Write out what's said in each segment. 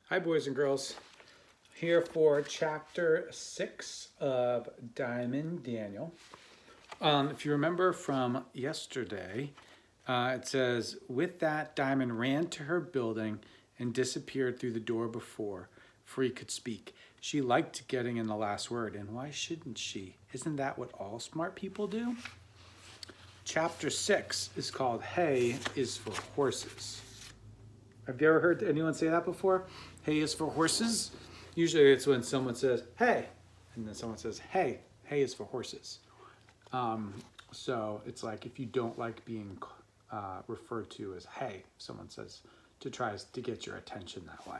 Hi, boys and girls. Here for chapter 6 of Diamond Daniel. If you remember from yesterday, it says, with that, Diamond ran to her building and disappeared through the door before Free could speak. She liked getting in the last word, and why shouldn't she? Isn't that what all smart people do? Chapter 6 is called Hay is for Horses. Have you ever heard anyone say that before? Hay is for horses? Usually it's when someone says, hey, and then someone says, hey, hay is for horses. So it's like if you don't like being referred to as hey, someone says, to try to get your attention that way.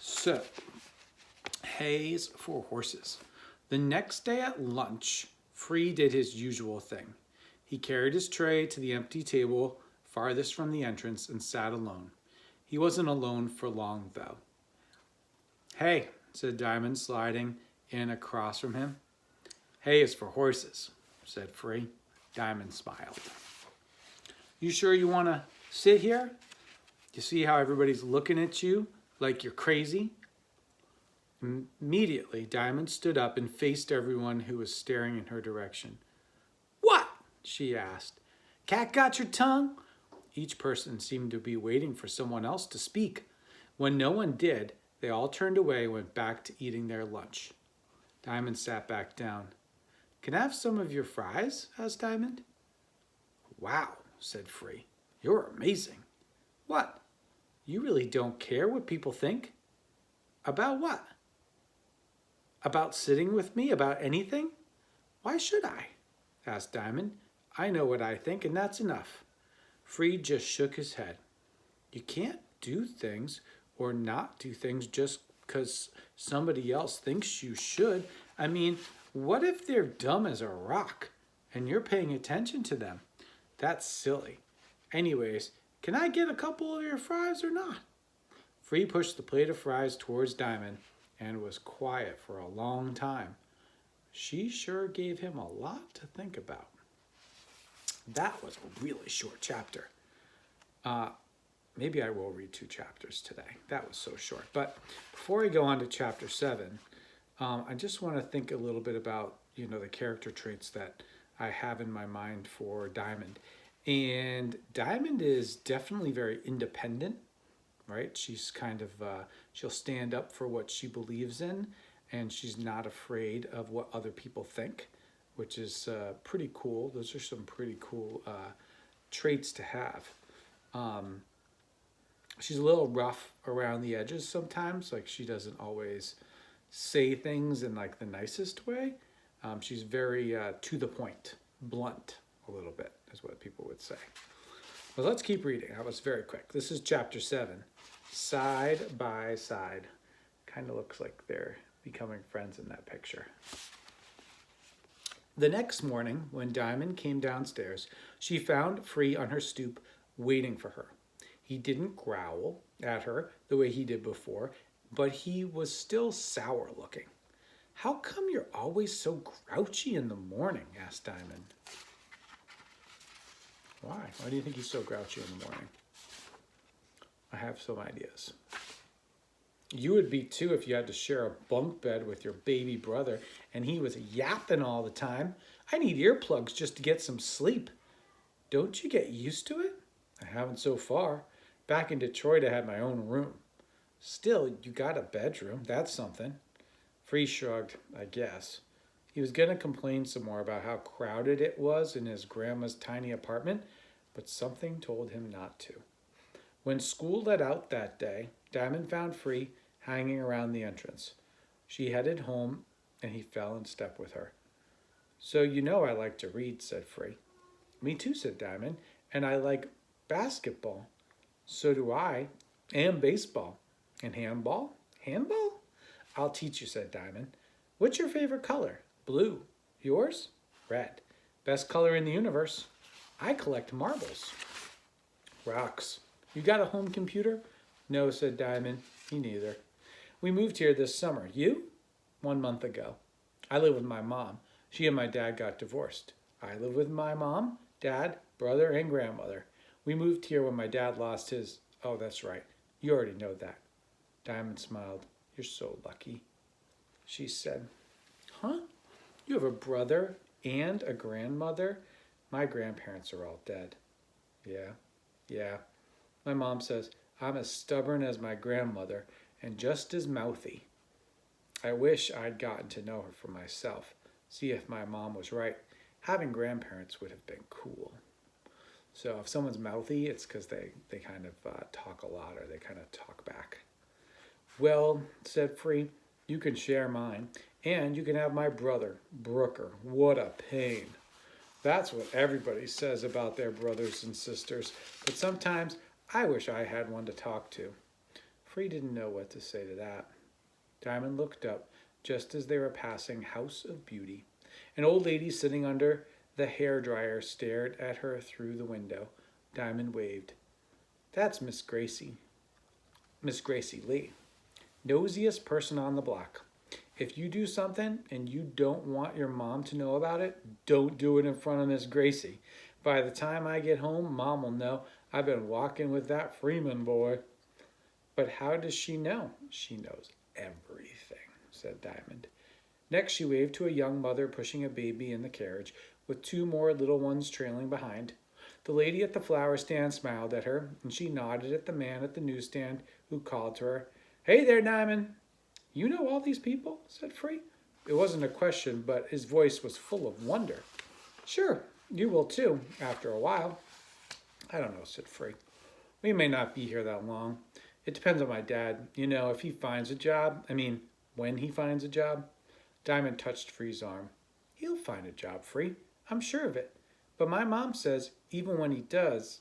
So, hay's for horses. The next day at lunch, Free did his usual thing. He carried his tray to the empty table farthest from the entrance and sat alone. He wasn't alone for long, though. Hey, said Diamond, sliding in across from him. Hay is for horses, said Free. Diamond smiled. You sure you want to sit here? You see how everybody's looking at you like you're crazy? Immediately, Diamond stood up and faced everyone who was staring in her direction. What? She asked. Cat got your tongue? Each person seemed to be waiting for someone else to speak. When no one did, they all turned away and went back to eating their lunch. Diamond sat back down. Can I have some of your fries? Asked Diamond. Wow, said Free. You're amazing. What? You really don't care what people think? About what? About sitting with me? About anything? Why should I? Asked Diamond. I know what I think, and that's enough. Free just shook his head. You can't do things or not do things just because somebody else thinks you should. I mean, what if they're dumb as a rock and you're paying attention to them? That's silly. Anyways, can I get a couple of your fries or not? Free pushed the plate of fries towards Diamond and was quiet for a long time. She sure gave him a lot to think about. That was a really short chapter. Maybe I will read 2 chapters today. That was so short. But before I go on to chapter 7, I just want to think a little bit about, the character traits that I have in my mind for Diamond. And Diamond is definitely very independent, right? She's kind of, she'll stand up for what she believes in, and she's not afraid of what other people think, which is pretty cool. Those are some pretty cool traits to have. She's a little rough around the edges sometimes. Like she doesn't always say things in like the nicest way. She's very to the point, blunt a little bit is what people would say. Well, let's keep reading. That was very quick. This is chapter 7, Side by Side. Kind of looks like they're becoming friends in that picture. The next morning, when Diamond came downstairs, she found Free on her stoop waiting for her. He didn't growl at her the way he did before, but he was still sour looking. How come you're always so grouchy in the morning? Asked Diamond. Why? Why do you think he's so grouchy in the morning? I have some ideas. You would be too if you had to share a bunk bed with your baby brother and he was yapping all the time. I need earplugs just to get some sleep. Don't you get used to it? I haven't so far. Back in Detroit, I had my own room. Still, you got a bedroom. That's something. Free shrugged, I guess. He was going to complain some more about how crowded it was in his grandma's tiny apartment, but something told him not to. When school let out that day, Diamond found Free hanging around the entrance. She headed home, and he fell in step with her. So you know I like to read, said Free. Me too, said Diamond, and I like basketball. So do I, and baseball. And handball? Handball? I'll teach you, said Diamond. What's your favorite color? Blue. Yours? Red. Best color in the universe. I collect marbles. Rocks. You got a home computer? No, said Diamond. Me neither. We moved here this summer. You? 1 month ago. I live with my mom. She and my dad got divorced. I live with my mom, dad, brother, and grandmother. We moved here when my dad lost his... Oh, that's right. You already know that. Diamond smiled. You're so lucky. She said, huh? You have a brother and a grandmother? My grandparents are all dead. Yeah. My mom says I'm as stubborn as my grandmother and just as mouthy. I wish I'd gotten to know her for myself, see if my mom was right. Having grandparents would have been cool. So if someone's mouthy, it's because they kind of talk a lot or they kind of talk back. Well, said Free, you can share mine, and you can have my brother, Brooker. What a pain. That's what everybody says about their brothers and sisters, but sometimes I wish I had one to talk to. Free didn't know what to say to that. Diamond looked up just as they were passing House of Beauty. An old lady sitting under the hairdryer stared at her through the window. Diamond waved. That's Miss Gracie Lee. Nosiest person on the block. If you do something and you don't want your mom to know about it, don't do it in front of Miss Gracie. By the time I get home, Mom will know I've been walking with that Freeman boy. But how does she know? She knows everything, said Diamond. Next, she waved to a young mother pushing a baby in the carriage, with two more little ones trailing behind. The lady at the flower stand smiled at her, and she nodded at the man at the newsstand who called to her. Hey there, Diamond. You know all these people? Said Free. It wasn't a question, but his voice was full of wonder. Sure, you will too, after a while. I don't know, said Free. We may not be here that long. It depends on my dad. You know, if he finds a job, when he finds a job. Diamond touched Free's arm. He'll find a job, Free. I'm sure of it. But my mom says even when he does,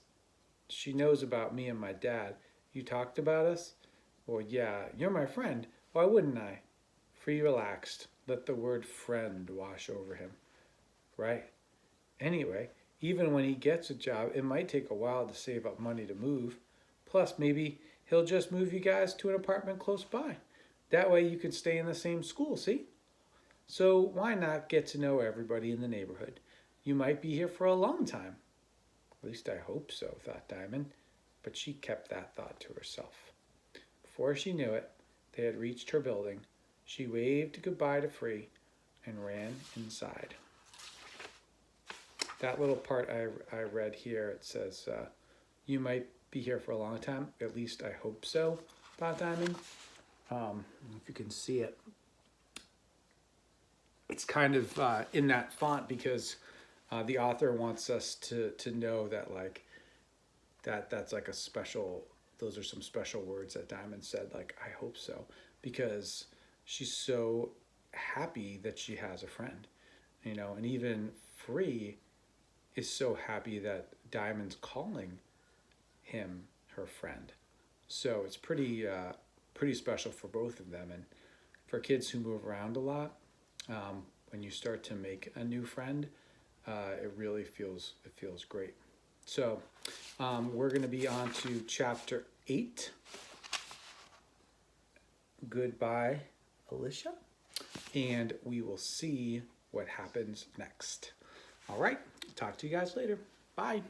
she knows about me and my dad. You talked about us? Well, yeah, you're my friend. Why wouldn't I? Free relaxed. Let the word friend wash over him. Right. Anyway, even when he gets a job, it might take a while to save up money to move. Plus, maybe he'll just move you guys to an apartment close by. That way you can stay in the same school, see? So why not get to know everybody in the neighborhood? You might be here for a long time. At least I hope so, thought Diamond, but she kept that thought to herself. Before she knew it, they had reached her building. She waved goodbye to Free and ran inside. That little part I read here, it says, you might be here for a long time. At least I hope so, thought Diamond. If you can see it. It's kind of in that font because the author wants us to know that that's like a special, those are some special words that Diamond said, like, I hope so, because she's so happy that she has a friend, you know, and even Free is so happy that Diamond's calling him her friend. So it's pretty special for both of them. And for kids who move around a lot, when you start to make a new friend, it really feels great. So we're going to be on to chapter 8. Goodbye, Alicia. And we will see what happens next. All right. Talk to you guys later. Bye.